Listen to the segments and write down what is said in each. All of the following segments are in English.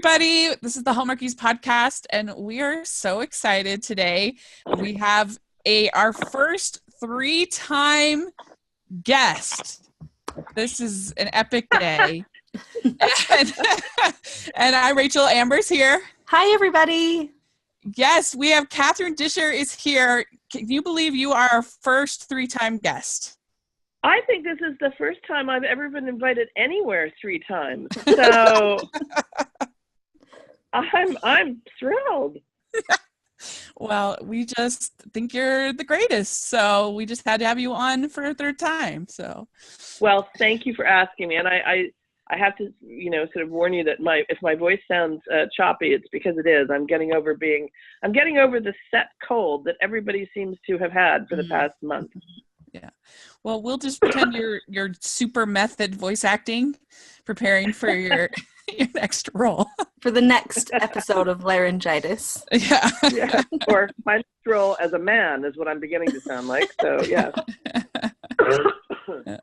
everybody. This is the Hallmarkies podcast, and we are so excited today. We have our first 3-time guest. This is an epic day. and I'm Rachel Ambers here. Hi, everybody. Yes, we have Catherine Disher is here. Can you believe you are our first 3-time guest? I think this is the first time I've ever been invited anywhere 3 times. So I'm thrilled. Well, we just think you're the greatest. So we just had to have you on for a 3rd time. So, well, thank you for asking me. And I have to, sort of warn you that if my voice sounds choppy, it's because it is. I'm getting over the set cold that everybody seems to have had for the past month. Yeah. Well, we'll just pretend you're super method voice acting, preparing for your next role. For the next episode of Laryngitis. Yeah. Or my next role as a man is what I'm beginning to sound like. So, yeah.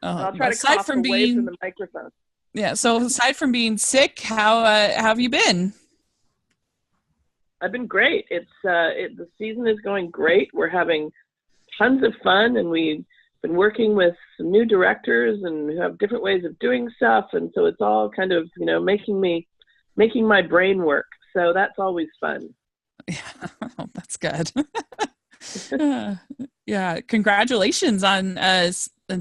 I'll try to cough away from the microphone. Yeah. So aside from being sick, how have you been? I've been great. The season is going great. We're having tons of fun, and we've been working with some new directors and who have different ways of doing stuff, and so it's all kind of making my brain work. So that's always fun. Yeah, that's good. Yeah, congratulations on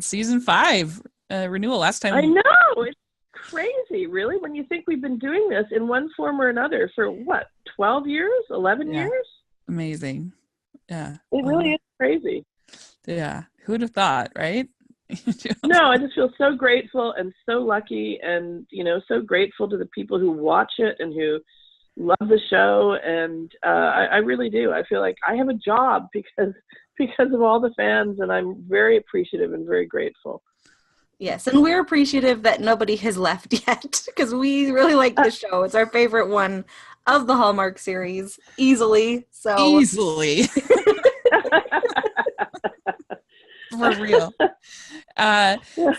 season 5 renewal last time. I know, it's crazy, really, when you think we've been doing this in one form or another for 12 years, 11 years. Amazing. Yeah, it really is crazy. Yeah, who'd have thought, right? No, I just feel so grateful and so lucky, and so grateful to the people who watch it and who love the show, and I really do. I feel like I have a job because of all the fans, and I'm very appreciative and very grateful. Yes, and we're appreciative that nobody has left yet, because we really like the show. It's our favorite one of the Hallmark series, easily. For real.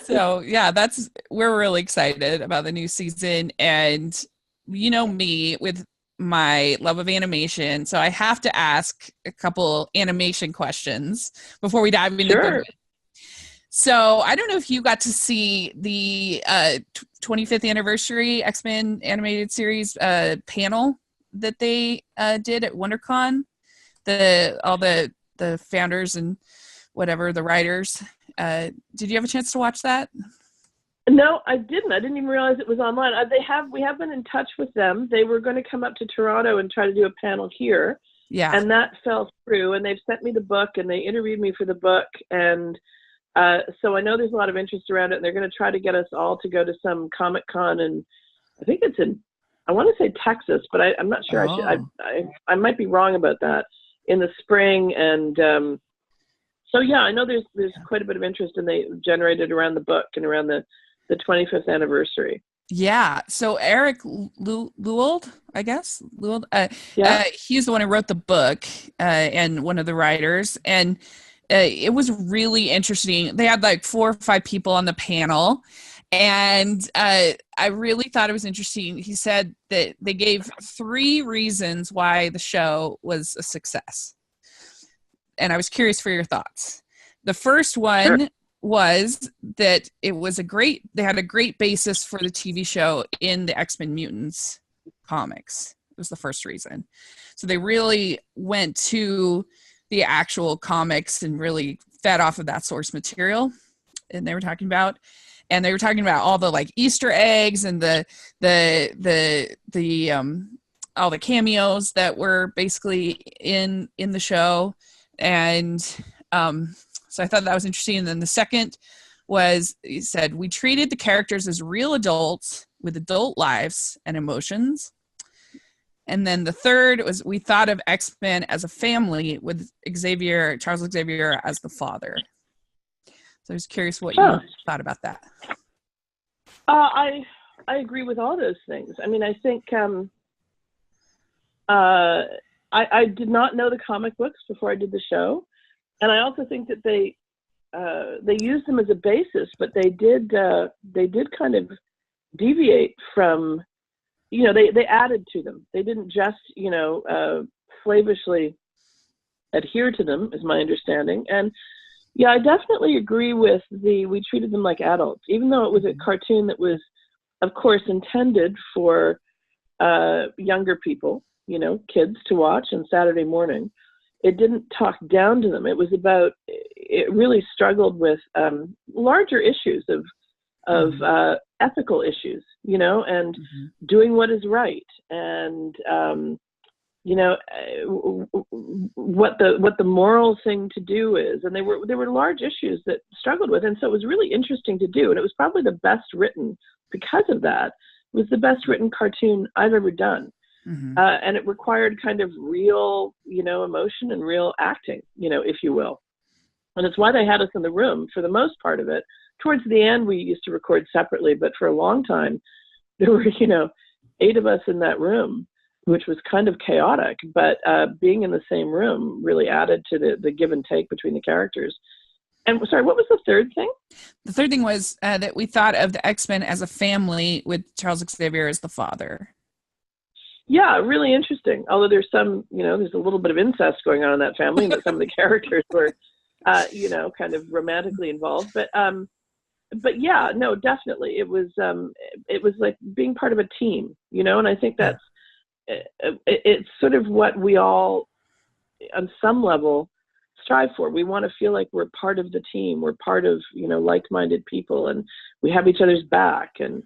So yeah, we're really excited about the new season, and you know me with my love of animation, so I have to ask a couple animation questions before we dive into Sure. it. So I don't know if you got to see the 25th anniversary X-Men animated series panel that they did at WonderCon. All the founders and whatever, the writers. Did you have a chance to watch that? No, I didn't. I didn't even realize it was online. We have been in touch with them. They were going to come up to Toronto and try to do a panel here. Yeah. And that fell through, and they've sent me the book, and they interviewed me for the book. And so I know there's a lot of interest around it, and they're going to try to get us all to go to some Comic-Con, and I think it's I want to say Texas, but I'm not sure. I might be wrong about that, in the spring. And so, yeah, I know there's quite a bit of interest, and they generated around the book and around the 25th anniversary. Yeah. So Eric Lewald, I guess. He's the one who wrote the book and one of the writers. And it was really interesting. They had like 4 or 5 people on the panel. And I really thought it was interesting. He said that they gave 3 reasons why the show was a success. And I was curious for your thoughts. The first one Sure. was that they had a great basis for the TV show in the X-Men Mutants comics. It was the first reason. So they really went to the actual comics and really fed off of that source material. And they were talking about all the like Easter eggs and all the cameos that were basically in the show. And so I thought that was interesting. And then the second was, he said, we treated the characters as real adults with adult lives and emotions. And then the third was, we thought of X-Men as a family with Charles Xavier as the father. So I was curious what you thought about that. I agree with all those things. I mean, I think I did not know the comic books before I did the show, and I also think that they used them as a basis, but they did kind of deviate from they added to them. They didn't just, slavishly adhere to them, is my understanding. And yeah, I definitely agree with we treated them like adults, even though it was a cartoon that was, of course, intended for younger people, kids to watch on Saturday morning. It didn't talk down to them. It really struggled with larger issues of ethical issues, and doing what is right, and what the moral thing to do is. And there were large issues that struggled with, and so it was really interesting to do, and it was probably the best written because of that. It was the best written cartoon I've ever done. And it required kind of real, emotion and real acting, if you will. And it's why they had us in the room for the most part of it. Towards the end, we used to record separately, but for a long time, there were, 8 of us in that room, which was kind of chaotic. But being in the same room really added to the give and take between the characters. And sorry, what was the third thing? The third thing was that we thought of the X-Men as a family with Charles Xavier as the father. Yeah, really interesting. Although there's there's a little bit of incest going on in that family, but some of the characters were, kind of romantically involved. But yeah, no, definitely, it was like being part of a team, and I think that's it's sort of what we all, on some level, strive for. We want to feel like we're part of the team. We're part of, like-minded people, and we have each other's back. And,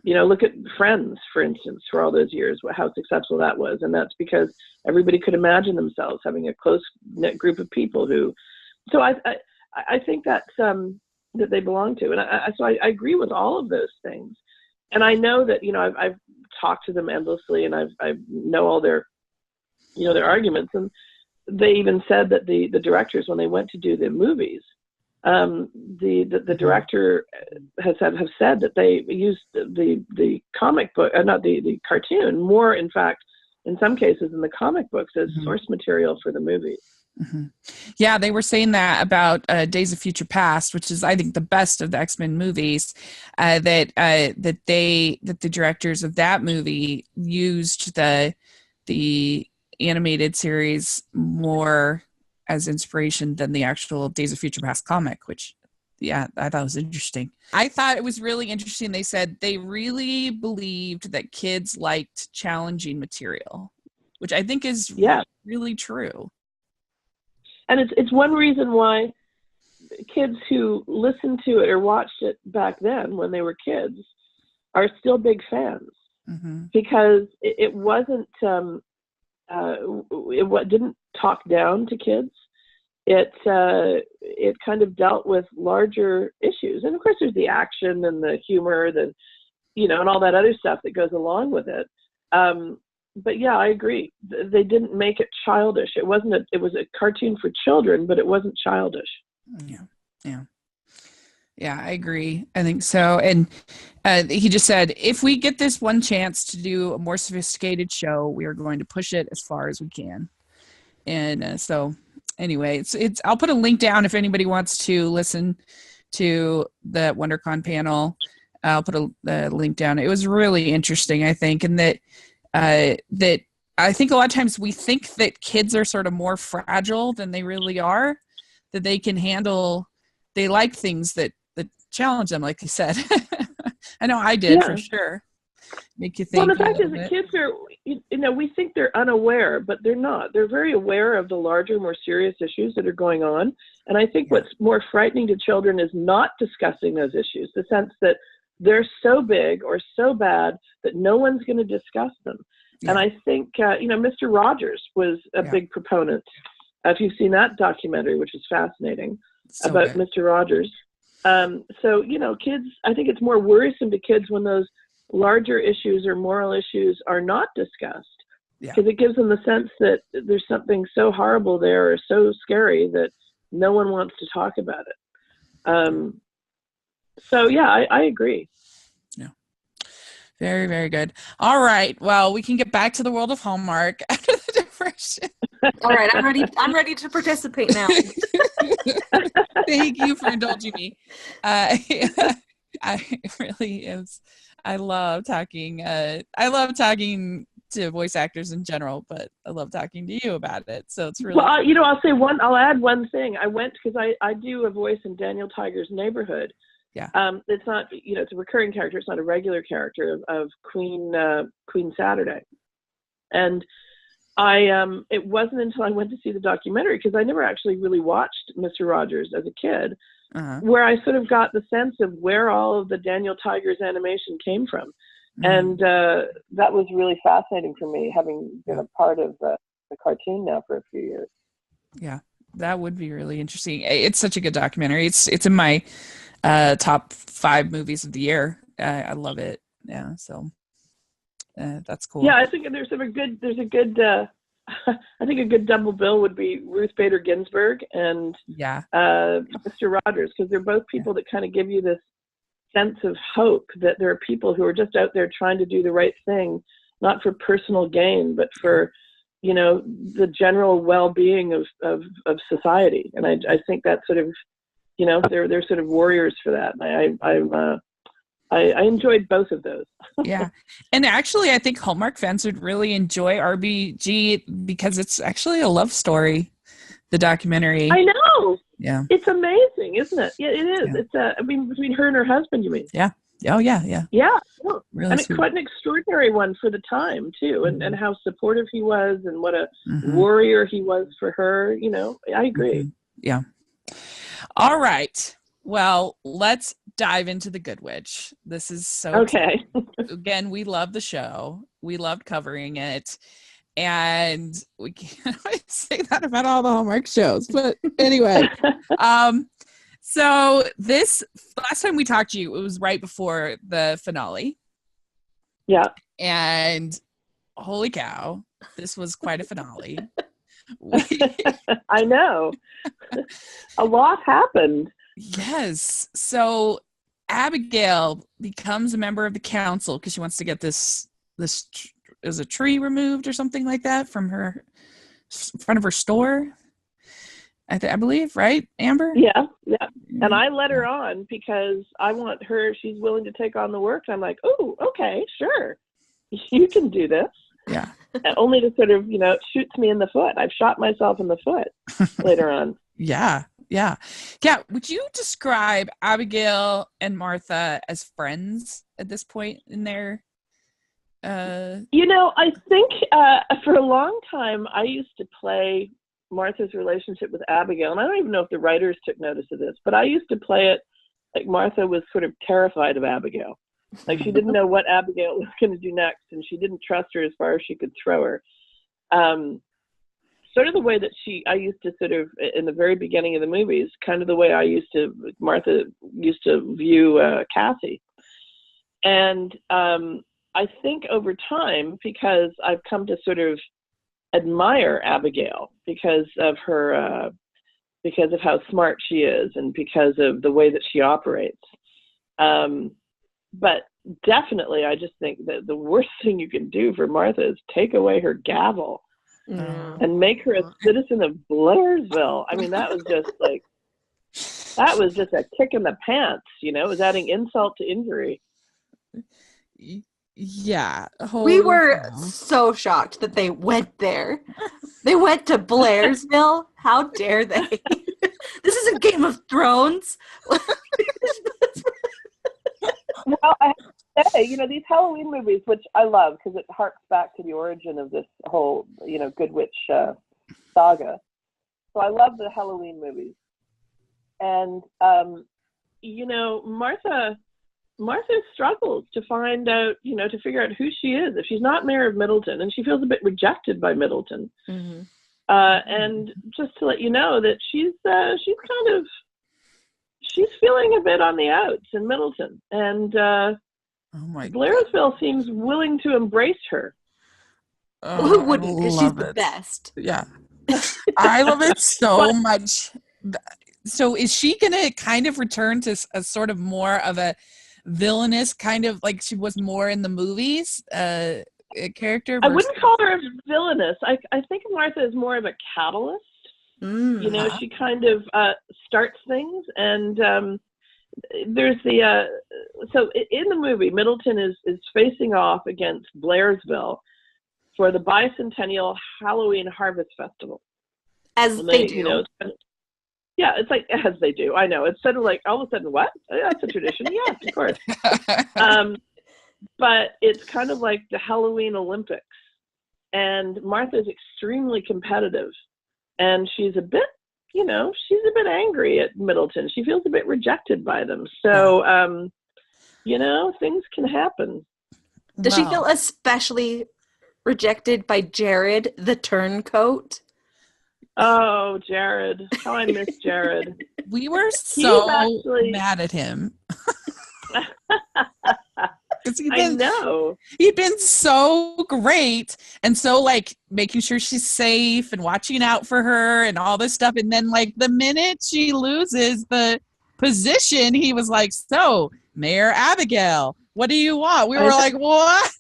look at Friends, for instance, for all those years, how successful that was. And that's because everybody could imagine themselves having a close-knit group of people who, so I think that's, that they belong to. And so I agree with all of those things. And I know that, I've talked to them endlessly, and I know all their, their arguments. And they even said that the directors, when they went to do the movies, the director have said that they used the comic book, not the cartoon, more, in fact, in some cases, in the comic books as source material for the movies. Yeah, they were saying that about Days of Future Past, which is, I think, the best of the X-Men movies. That the directors of that movie used the animated series more as inspiration than the actual Days of Future Past comic, which, yeah, I thought was interesting. I thought it was really interesting. They said they really believed that kids liked challenging material, which I think is really true. And it's one reason why kids who listened to it or watched it back then when they were kids are still big fans, because it wasn't, it didn't talk down to kids. It kind of dealt with larger issues. And of course there's the action and the humor, and all that other stuff that goes along with it. But yeah, I agree. They didn't make it childish. It was a cartoon for children, but it wasn't childish. Yeah, I agree. I think so. And he just said, if we get this one chance to do a more sophisticated show, we are going to push it as far as we can. And so anyway, it's I'll put a link down if anybody wants to listen to the WonderCon panel. I'll put a link down. It was really interesting, I think, and that I think a lot of times we think that kids are sort of more fragile than they really are, that they can handle, they like things that challenge them, like you said. I know I did, for sure. Make you think. Well, the fact is that kids are, we think they're unaware, but they're not. They're very aware of the larger, more serious issues that are going on. And I think what's more frightening to children is not discussing those issues, the sense that they're so big or so bad that no one's going to discuss them. Yeah. And I think, Mr. Rogers was a big proponent. If you've seen that documentary, which is fascinating, about good. Mr. Rogers. So, kids, I think it's more worrisome to kids when those larger issues or moral issues are not discussed, because it gives them the sense that there's something so horrible there or so scary that no one wants to talk about it. So, yeah, I agree. Yeah. Very, very good. All right. Well, we can get back to the world of Hallmark after the diversion. All right. I'm ready to participate now. Thank you for indulging me. I really is. I love talking. I love talking to voice actors in general, but I love talking to you about it. So it's really well. I'll add one thing. I went because I do a voice in Daniel Tiger's Neighborhood. Yeah. It's not, it's a recurring character. It's not a regular character of Queen Saturday. And it wasn't until I went to see the documentary, because I never actually really watched Mr. Rogers as a kid, where I sort of got the sense of where all of the Daniel Tiger's animation came from. And that was really fascinating for me, having been a part of the cartoon now for a few years. Yeah, that would be really interesting. It's such a good documentary. It's in my top 5 movies of the year. I love it. Yeah, so that's cool. Yeah, I think there's a good I think a good double bill would be Ruth Bader Ginsburg and Mr. Rogers, because they're both people that kind of give you this sense of hope that there are people who are just out there trying to do the right thing, not for personal gain, but for the general well-being of society. And I think that sort of they're sort of warriors for that. I enjoyed both of those. Yeah. And actually, I think Hallmark fans would really enjoy RBG because it's actually a love story, the documentary. I know. Yeah. It's amazing, isn't it? Yeah, it is. Yeah. It's between her and her husband, you mean? Yeah. Oh, yeah, yeah. Yeah. Well, really and it's quite an extraordinary one for the time, too, and how supportive he was and what a warrior he was for her. I agree. Yeah. All right. Well, let's dive into The Good Witch. This is so okay. Again, we love the show. We loved covering it. And we can't always say that about all the Hallmark shows. But anyway, so this last time we talked to you, it was right before the finale. Yeah. And holy cow, this was quite a finale. I know. A lot happened. Yes. So Abigail becomes a member of the council because she wants to get this is a tree removed or something like that from her front of her store. I believe, right, Amber? Yeah. And I let her on because I want her. She's willing to take on the work. I'm like, oh, okay, sure, you can do this. Yeah. Only to sort of, it shoots me in the foot. I've shot myself in the foot later on. Yeah. Would you describe Abigail and Martha as friends at this point in their? I think for a long time I used to play Martha's relationship with Abigail, and I don't even know if the writers took notice of this, but I used to play it like Martha was sort of terrified of Abigail. Like she didn't know what Abigail was going to do next, and she didn't trust her as far as she could throw her. Sort of the way that I used to sort of, in the very beginning of the movies, kind of the way Martha used to view Cassie. And I think over time, because I've come to sort of admire Abigail because of her, because of how smart she is and because of the way that she operates. But definitely, I just think that the worst thing you can do for Martha is take away her gavel and make her a citizen of Blairsville. I mean, that was just a kick in the pants, It was adding insult to injury. Yeah. We were so shocked that they went there. They went to Blairsville. How dare they? This is a Game of Thrones. Well, I have to say, these Halloween movies, which I love because it harks back to the origin of this whole, Good Witch saga. So I love the Halloween movies. And, Martha struggles to find out, to figure out who she is. If she's not Mayor of Middleton, and she feels a bit rejected by Middleton. Mm-hmm. And just to let you know that she's feeling a bit on the outs in Middleton. And Blairsville seems willing to embrace her. Who wouldn't? Because she's the best. Yeah. I love it so much. So is she going to kind of return to a sort of more of a villainous kind of like she was more in the movies character? I wouldn't call her villainous. I think Martha is more of a catalyst. She kind of starts things, and there's the so in the movie, Middleton is facing off against Blairsville for the bicentennial Halloween Harvest Festival. As they do. You know, yeah, it's like, as they do. I know. It's sort of like, all of a sudden, what? That's a tradition. Yes, of course. But it's kind of like the Halloween Olympics. And Martha's extremely competitive. And she's a bit, you know, she's a bit angry at Middleton. She feels a bit rejected by them. So, you know, things can happen. Does she feel especially rejected by Jared, the turncoat? Oh, Jared. How I miss Jared. We were so mad at him. I know. He'd been so great and so like making sure she's safe and watching out for her and all this stuff. And then like the minute she loses the position, he was like, so Mayor Abigail, what do you want? We were like, what?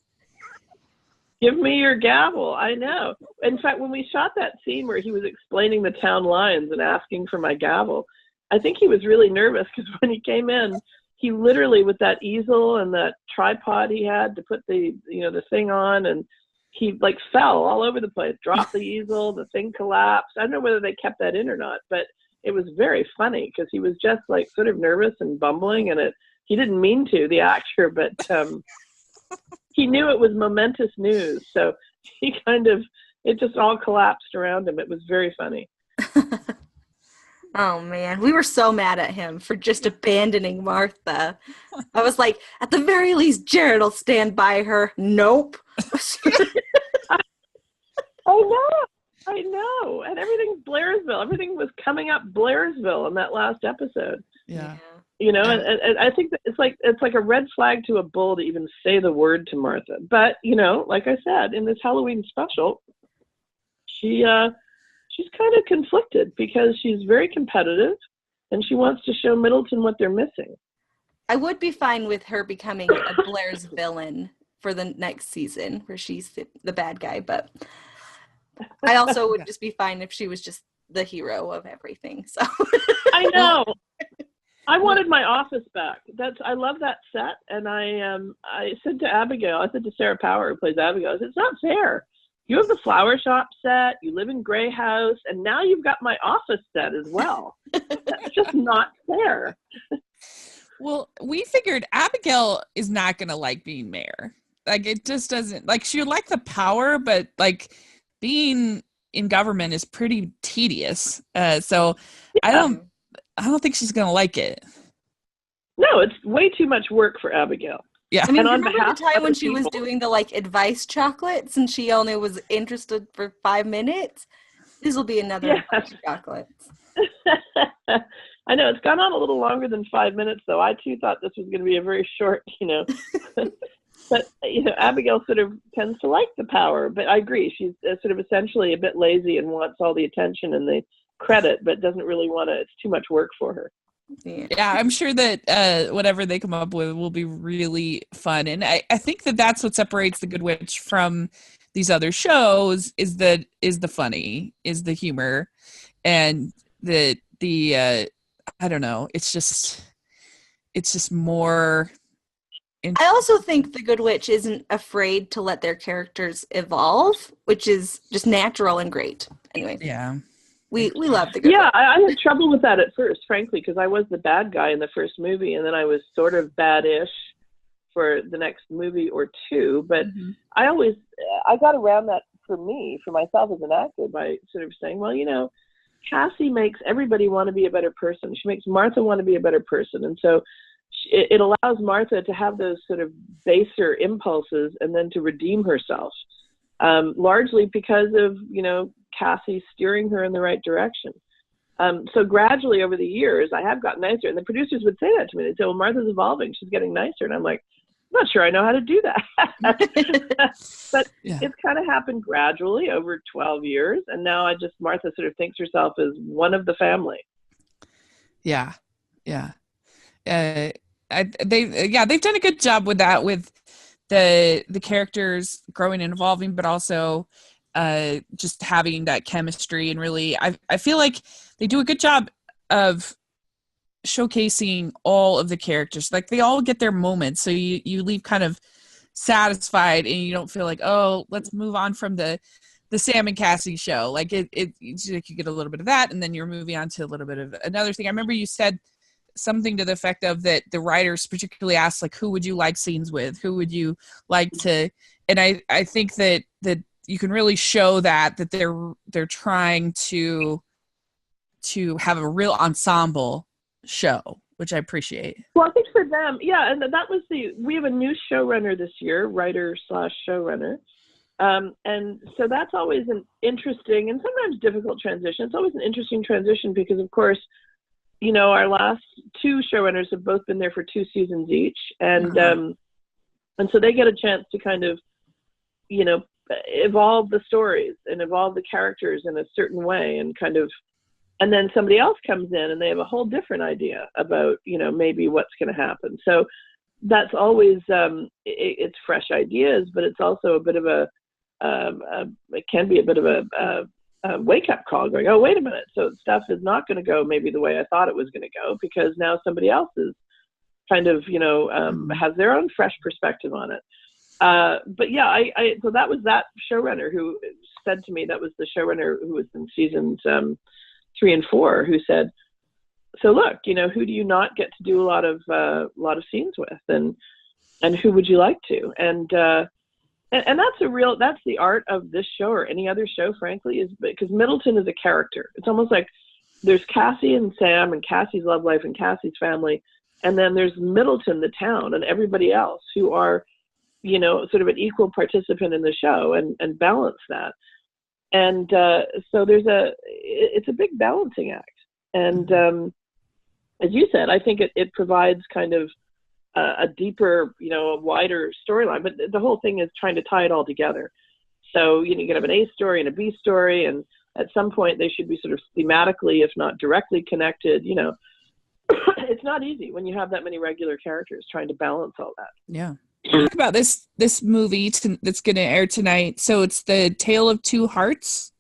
Give me your gavel. I know. In fact, when we shot that scene where he was explaining the town lines and asking for my gavel, I think he was really nervous because when he came in, he literally, with that easel and that tripod he had to put the, you know, the thing on, and he like fell all over the place, dropped the easel, the thing collapsed. I don't know whether they kept that in or not, but it was very funny because he was just like sort of nervous and bumbling, and he didn't mean to, the actor, but he knew it was momentous news, so he it just all collapsed around him. It was very funny. Oh man, we were so mad at him for just abandoning Martha. I was like, at the very least, Jared will stand by her. Nope. I know. And everything's Blairsville. Everything was coming up Blairsville in that last episode. Yeah. You know, and I think that it's like a red flag to a bull to even say the word to Martha. But, you know, like I said, in this Halloween special, she's kind of conflicted because she's very competitive and she wants to show Middleton what they're missing. I would be fine with her becoming a Blair's villain for the next season where she's the bad guy, but I also would just be fine if she was just the hero of everything. So I know. I wanted my office back. I love that set, and I said to Abigail, I said to Sarah Power, who plays Abigail, I said, it's not fair. You have the flower shop set, you live in Gray House, and now you've got my office set as well. That's just not fair. Well, we figured Abigail is not going to like being mayor. Like, it just doesn't, like, she would like the power, but like being in government is pretty tedious. So yeah. I don't think she's going to like it. No, it's way too much work for Abigail. Yeah. I mean, remember the time when she was doing the like advice chocolates and she only was interested for 5 minutes? This will be another advice chocolates. I know it's gone on a little longer than 5 minutes, though. I too thought this was going to be a very short, you know. But you know, Abigail sort of tends to like the power. But I agree, she's sort of essentially a bit lazy and wants all the attention and the credit, but doesn't really want to. It's too much work for her. Yeah, I'm sure that whatever they come up with will be really fun. And I think that that's what separates The Good Witch from these other shows is the funny, is the humor, and the I don't know. It's just more. I also think The Good Witch isn't afraid to let their characters evolve, which is just natural and great. Anyway. Yeah. We love The Good Witch. Yeah, I had trouble with that at first, frankly, because I was the bad guy in the first movie, and then I was sort of bad-ish for the next movie or two. But I got around that for myself as an actor, by sort of saying, well, you know, Cassie makes everybody want to be a better person. She makes Martha want to be a better person. And so it allows Martha to have those sort of baser impulses and then to redeem herself, largely because of, you know, Cassie steering her in the right direction. So gradually over the years, I have gotten nicer. And the producers would say that to me. They'd say, well, Martha's evolving. She's getting nicer. And I'm like, I'm not sure I know how to do that. But it's kind of happened gradually over 12 years. And now Martha sort of thinks herself as one of the family. Yeah. Yeah. They've done a good job with that, with the characters growing and evolving, but also just having that chemistry. And really, I feel like they do a good job of showcasing all of the characters. Like they all get their moments, so you leave kind of satisfied, and you don't feel like, oh, let's move on from the Sam and Cassie show. Like it's like you get a little bit of that, and then you're moving on to a little bit of another thing. I remember you said something to the effect of that the writers particularly asked, like, who would you like scenes with? Who would you like to? And I think that you can really show that they're trying to have a real ensemble show, which I appreciate. Well, I think for them, yeah, and that was we have a new showrunner this year, writer/showrunner. And so that's always an interesting and sometimes difficult transition. It's always an interesting transition because, of course, you know, our last two showrunners have both been there for 2 seasons each. And so they get a chance to kind of, you know, evolve the stories and evolve the characters in a certain way, and kind of, and then somebody else comes in and they have a whole different idea about, you know, maybe what's going to happen. So that's always, it's fresh ideas, but it's also a bit of it can be a bit of a wake-up call, going, oh, wait a minute, so stuff is not going to go maybe the way I thought it was going to go, because now somebody else is kind of, you know, has their own fresh perspective on it. But yeah, so that was that showrunner who said to me, that was the showrunner who was in seasons 3 and 4, who said, so look, you know, who do you not get to do a lot of scenes with, and who would you like to? And that's the art of this show, or any other show, frankly, is because Middleton is a character. It's almost like there's Cassie and Sam and Cassie's love life and Cassie's family, and then there's Middleton, the town, and everybody else who are, you know, sort of an equal participant in the show, and balance that. And so it's a big balancing act. And as you said, I think it provides kind of a deeper, you know, a wider storyline. But the whole thing is trying to tie it all together. So, you know, you can have an A story and a B story, and at some point they should be sort of thematically, if not directly connected. You know, it's not easy when you have that many regular characters trying to balance all that. Yeah. Talk about this movie that's going to air tonight. So it's The Tale of Two Hearts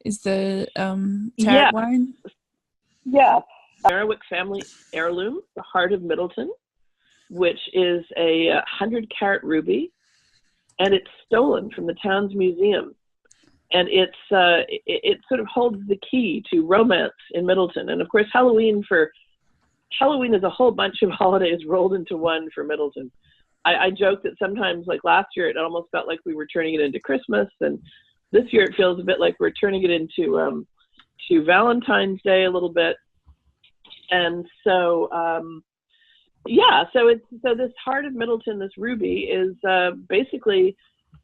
is the tagline. Yeah. Merriwick family heirloom, the Heart of Middleton, which is a 100-carat ruby, and it's stolen from the town's museum. And it sort of holds the key to romance in Middleton. And of course, Halloween is a whole bunch of holidays rolled into one for Middleton. I joke that sometimes, like last year, it almost felt like we were turning it into Christmas, and this year it feels a bit like we're turning it into to Valentine's Day a little bit. And so, so this Heart of Middleton, this ruby, is basically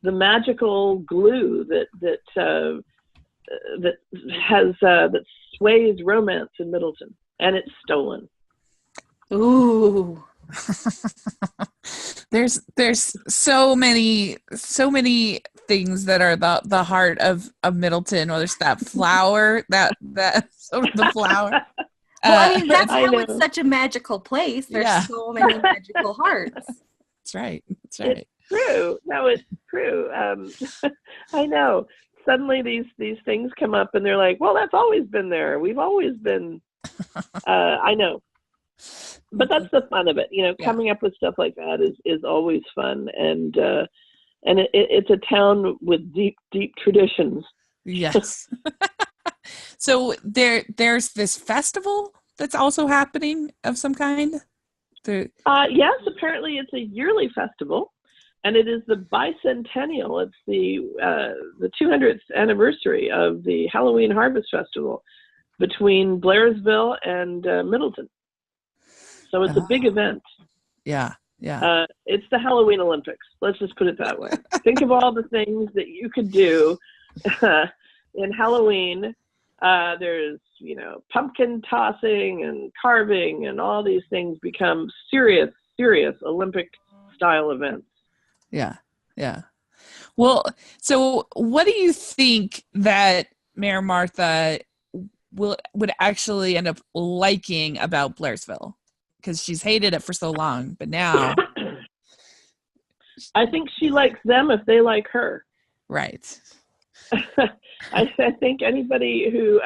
the magical glue that sways romance in Middleton, and it's stolen. Ooh. There's so many things that are the heart of Middleton. Or there's that flower, that sort of the flower. Well, I mean, that's how it's such a magical place. There's so many magical hearts. That's right. It's true. No, it's true. I know. Suddenly these things come up, and they're like, well, that's always been there. We've always been. I know. But that's the fun of it, you know. Coming up with stuff like that is always fun, and it's a town with deep traditions. Yes. So there's this festival that's also happening of some kind. Yes, apparently it's a yearly festival, and it is the bicentennial. It's the 200th anniversary of the Halloween Harvest Festival between Blairsville and Middleton. So it's a big event. Yeah. It's the Halloween Olympics. Let's just put it that way. Think of all the things that you could do in Halloween. There's, you know, pumpkin tossing and carving, and all these things become serious Olympic style events. Yeah. Well, so what do you think that Mayor Martha would actually end up liking about Blairsville? Because she's hated it for so long, but now I think she likes them if they like her. Right. I think anybody who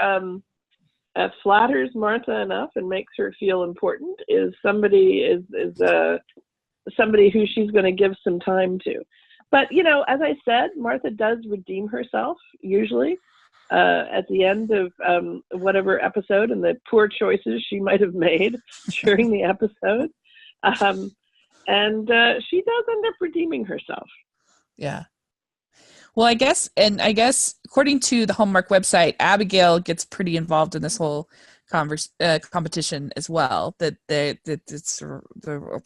flatters Martha enough and makes her feel important is somebody somebody who she's going to give some time to. But, you know, as I said, Martha does redeem herself usually at the end of whatever episode and the poor choices she might have made during the episode. And she does end up redeeming herself. Yeah. Well, I guess according to the Hallmark website, Abigail gets pretty involved in this whole competition as well. Of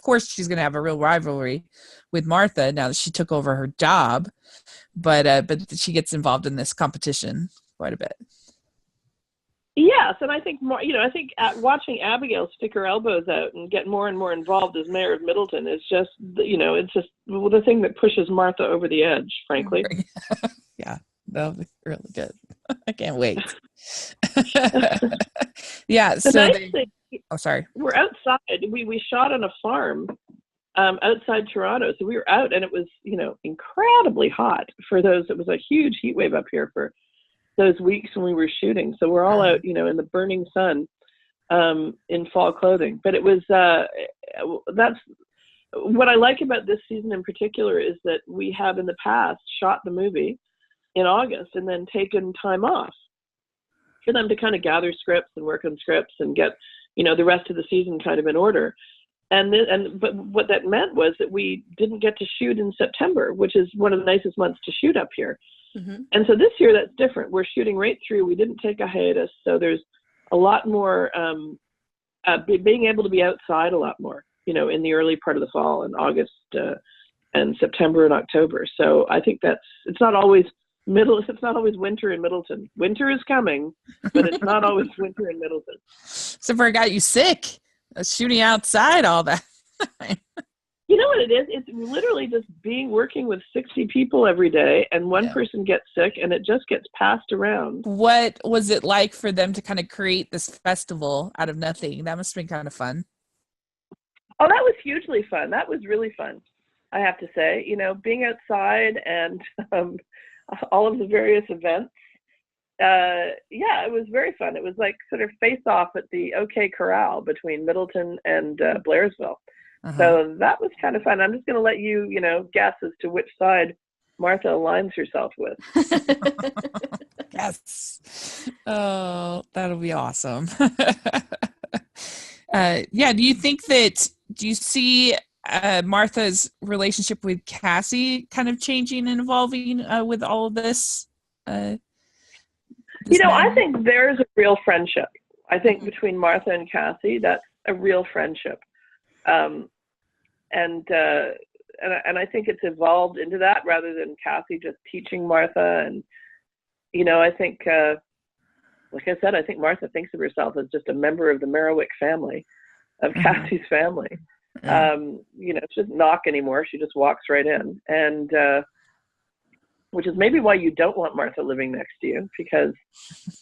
course, she's going to have a real rivalry with Martha now that she took over her job, but she gets involved in this competition quite a bit. Yes, and I think more. You know, I think watching Abigail stick her elbows out and get more and more involved as mayor of Middleton is just, you know, it's just the thing that pushes Martha over the edge, frankly. Yeah, that'll be really good. I can't wait. Yeah. Sorry. We're outside. We shot on a farm outside Toronto, so we were out, and it was, you know, incredibly hot for those. It was a huge heat wave up here for those weeks when we were shooting. So we're all out, you know, in the burning sun in fall clothing. But it was that's what I like about this season in particular, is that we have in the past shot the movie in August and then taken time off for them to kind of gather scripts and work on scripts and get, you know, the rest of the season kind of in order. But what that meant was that we didn't get to shoot in September, which is one of the nicest months to shoot up here. Mm-hmm. And so this year that's different. We're shooting right through. We didn't take a hiatus, so there's a lot more being able to be outside a lot more, you know, in the early part of the fall in August and September and October. So I think it's not always winter in Middleton. Winter is coming, but it's not always winter in Middleton. So far, it got you sick shooting outside all that time. You know what it is? It's literally just working with 60 people every day, and one person gets sick, and it just gets passed around. What was it like for them to kind of create this festival out of nothing? That must have been kind of fun. Oh, that was hugely fun. That was really fun, I have to say. You know, being outside and all of the various events. It was very fun. It was like sort of face off at the OK Corral between Middleton and Blairsville. Uh-huh. So that was kind of fun. I'm just going to let you, you know, guess as to which side Martha aligns herself with. Yes. Oh, that'll be awesome. Do you see Martha's relationship with Cassie kind of changing and evolving with all of this? I think there's a real friendship. I think between Martha and Cassie, that's a real friendship. And I think it's evolved into that rather than Cassie just teaching Martha. And, you know, I think, like I said, I think Martha thinks of herself as just a member of the Merriwick family, of Cassie's family. You know, she doesn't knock anymore. She just walks right in. And, which is maybe why you don't want Martha living next to you, because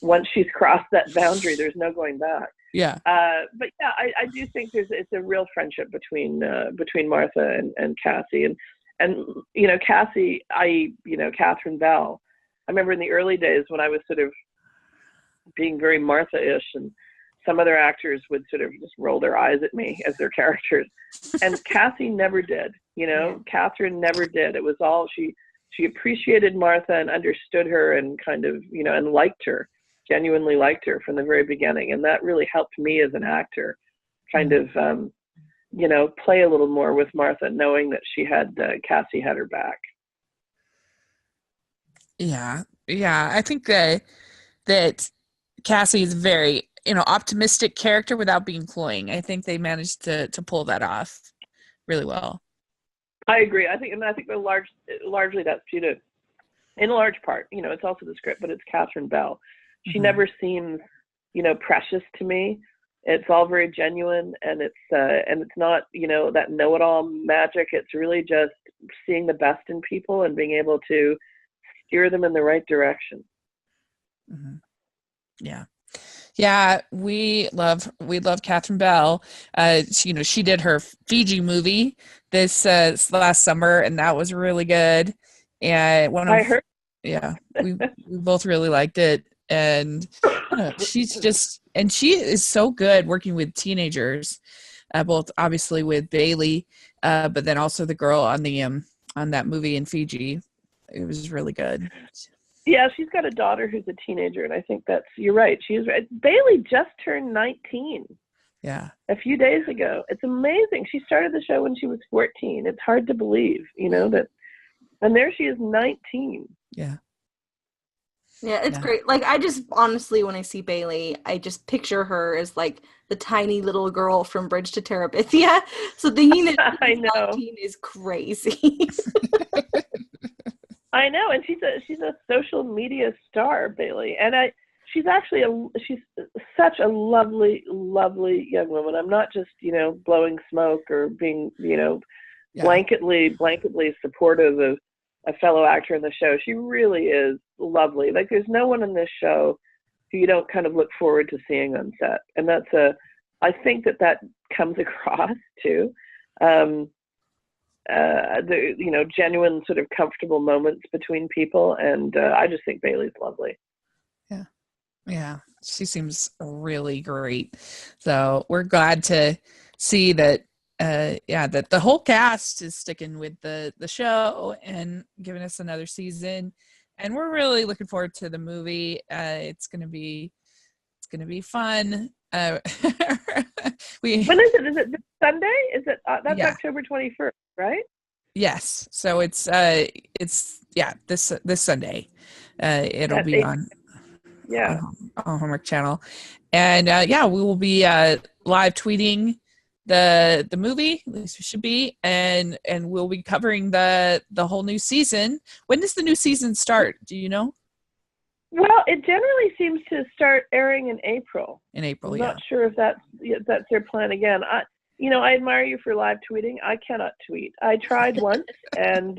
once she's crossed that boundary, there's no going back. Yeah. But yeah, I do think it's a real friendship between Martha and Cassie, and you know, Cassie, Catherine Bell. I remember in the early days when I was sort of being very Martha-ish, and some other actors would sort of just roll their eyes at me as their characters, and Cassie never did. You know, Catherine never did. It was all she appreciated Martha and understood her and kind of, you know, and liked her. Genuinely liked her from the very beginning, and that really helped me as an actor kind of you know, play a little more with Martha, knowing that she had Cassie had her back. I think that Cassie is a very, you know, optimistic character without being cloying. I think they managed to pull that off really well. I agree. I think largely that's due to, in a large part, you know, it's also the script, but it's Catherine Bell. She never seems, you know, precious to me. It's all very genuine, and it's not, you know, that know-it-all magic. It's really just seeing the best in people and being able to steer them in the right direction. Mm-hmm. Yeah, we love Catherine Bell. She did her Fiji movie this last summer, and that was really good. And I heard. Yeah, we both really liked it. And she's just, and she is so good working with teenagers, both obviously with Bailey, but then also the girl on the on that movie in Fiji. It was really good. Yeah, she's got a daughter who's a teenager, and I think you're right. She's right. Bailey just turned 19. Yeah. A few days ago. It's amazing. She started the show when she was 14. It's hard to believe, that, and there she is, 19. Yeah. Yeah, it's great. Like, I just, honestly, when I see Bailey, I just picture her as, like, the tiny little girl from Bridge to Terabithia. So thinking that I know. 19 is crazy. I know, and she's a social media star, Bailey. And she's actually she's such a lovely, lovely young woman. I'm not just, blowing smoke or being, blanketly supportive of a fellow actor in the show. She really is lovely. Like, there's no one in this show who you don't kind of look forward to seeing on set. And I think that comes across too. The genuine sort of comfortable moments between people. And I just think Bailey's lovely. Yeah, she seems really great. So we're glad to see that, that the whole cast is sticking with the show and giving us another season. And we're really looking forward to the movie. It's gonna be fun. When is it? Is it this Sunday? Is it? That's October 21st, right? Yes. So it's this Sunday. It'll be on. Yeah. On Hallmark Channel. And we will be live tweeting the movie, at least we should be, and we'll be covering the whole new season. When does the new season start? Do you know? Well, it generally seems to start airing in April. I'm not sure if that's their plan again. I admire you for live tweeting. I cannot tweet. I tried once, and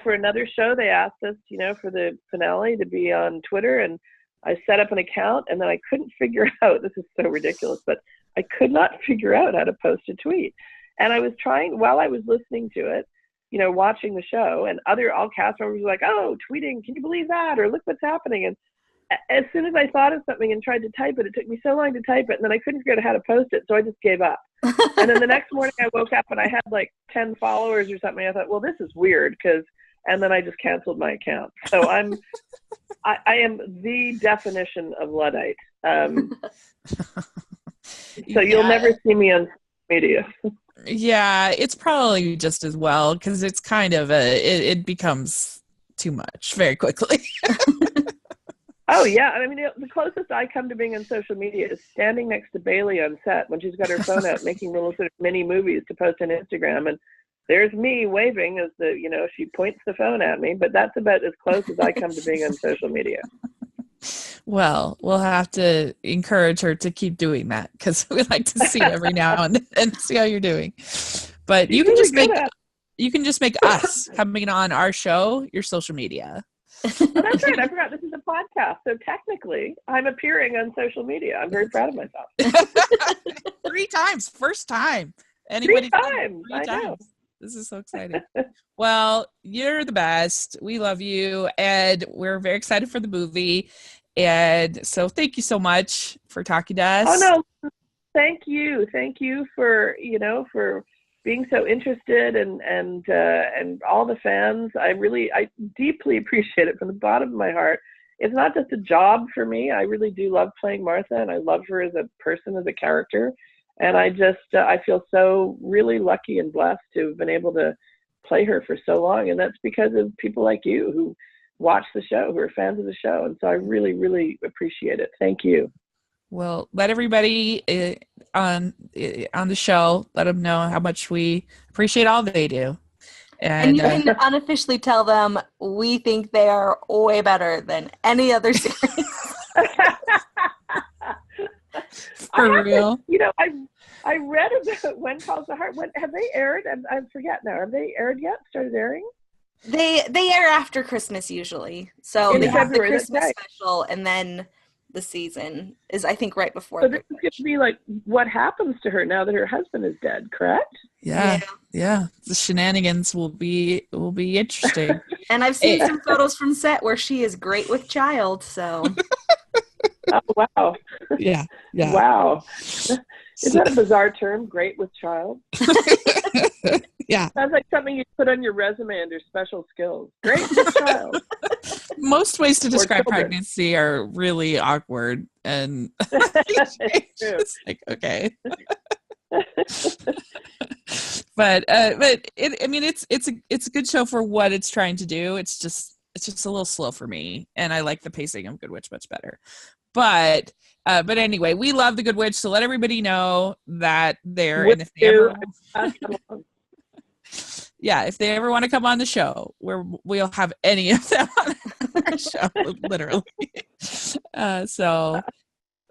for another show, they asked us, for the finale to be on Twitter, and I set up an account, and then I couldn't figure out, this is so ridiculous, but I could not figure out how to post a tweet. And I was trying, while I was listening to it, watching the show, and all cast members were like, oh, tweeting, can you believe that? Or look what's happening. And as soon as I thought of something and tried to type it, it took me so long to type it, and then I couldn't figure out how to post it, so I just gave up. And then the next morning I woke up and I had like 10 followers or something. I thought, well, this is weird, and then I just canceled my account. So I am the definition of Luddite. So you'll never see me on media. Yeah, it's probably just as well, because it's kind of it becomes too much very quickly. Oh, yeah. I mean, the closest I come to being on social media is standing next to Bailey on set when she's got her phone out making little sort of mini movies to post on Instagram. And there's me waving as she points the phone at me. But that's about as close as I come to being on social media. Well, we'll have to encourage her to keep doing that, because we like to see every now and then, see how you're doing. But you can just make us coming on our show your social media. Oh, that's right. I forgot this is a podcast. So technically, I'm appearing on social media. I'm very proud of myself. 3 times. First time. 3 times. I know. This is so exciting. Well, you're the best. We love you. And we're very excited for the movie. And so thank you so much for talking to us. Oh, no. Thank you. Thank you for being so interested and all the fans. I deeply appreciate it from the bottom of my heart. It's not just a job for me. I really do love playing Martha, and I love her as a person, as a character. And I feel so really lucky and blessed to have been able to play her for so long. And that's because of people like you who watch the show, who are fans of the show. And so I really, really appreciate it. Thank you. Well, let everybody on the show, let them know how much we appreciate all they do. And you can unofficially tell them we think they are way better than any other series. For real. I read about When Calls the Heart. When have they aired? I forget now. Have they aired yet? Started airing? They air after Christmas usually. So they have the Christmas special, and then the season is, I think, right before. So this is going to be like what happens to her now that her husband is dead, correct? Yeah. The shenanigans will be interesting. And I've seen some photos from set where she is great with child, so. Oh, wow. Yeah. Wow. Is that a bizarre term? Great with child? Yeah. Sounds like something you put on your resume under special skills. Great with child. Most ways to describe pregnancy are really awkward, and it's like, okay. but it's a good show for what it's trying to do. It's just a little slow for me, and I like the pacing of Good Witch much better. But anyway, we love the Good Witch, so let everybody know that they're and if they ever if they ever want to come on the show, we'll have any of them on our show, literally. So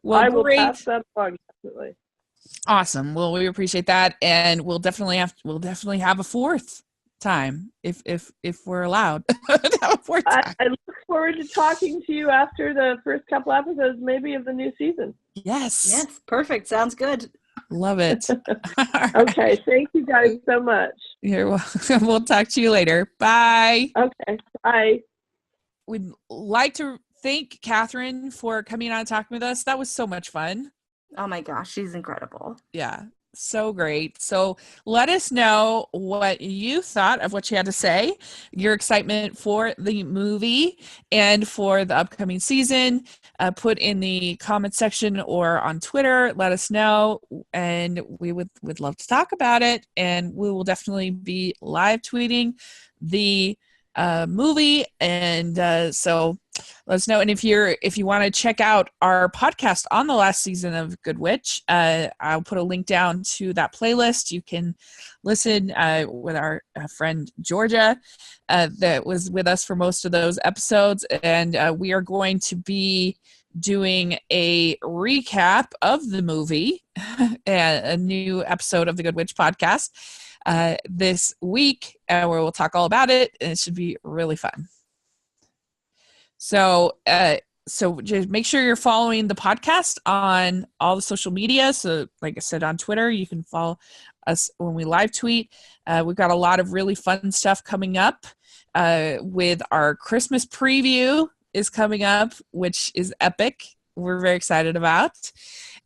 well, I will great. pass that along, definitely. Awesome. Well, we appreciate that, and we'll definitely have a fourth time if we're allowed to have a fourth time. I look forward to talking to you after the first couple episodes, maybe, of the new season. Yes, perfect. Sounds good. Love it. Right. Okay, thank you guys so much. You're welcome. We'll talk to you later. Bye. Okay, bye. We'd like to thank Catherine for coming on and talking with us. That was so much fun. Oh my gosh, she's incredible. Yeah, so great. So let us know what you thought of what she had to say, your excitement for the movie and for the upcoming season. Put in the comment section or on Twitter. Let us know, and we would love to talk about it. And we will definitely be live tweeting the movie, and so let us know. And if you want to check out our podcast on the last season of Good Witch, I'll put a link down to that playlist. You can listen with our friend Georgia that was with us for most of those episodes, and we are going to be doing a recap of the movie, a new episode of the Good Witch podcast this week, where we'll talk all about it, and it should be really fun. So just make sure you're following the podcast on all the social media. So like I said, on Twitter, you can follow us when we live tweet. We've got a lot of really fun stuff coming up with our Christmas preview is coming up, which is epic. We're very excited about.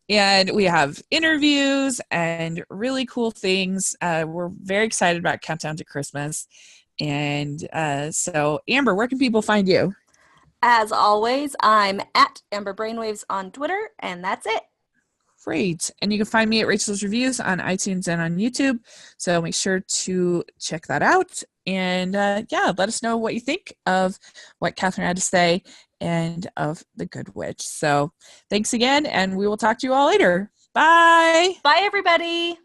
And we have interviews and really cool things. We're very excited about Countdown to Christmas. And so, Amber, where can people find you? As always, I'm at Amber Brainwaves on Twitter, and that's it. Great. And you can find me at Rachel's Reviews on iTunes and on YouTube. So make sure to check that out. And let us know what you think of what Catherine had to say and of the Good Witch. So thanks again, and we will talk to you all later. Bye. Bye, everybody.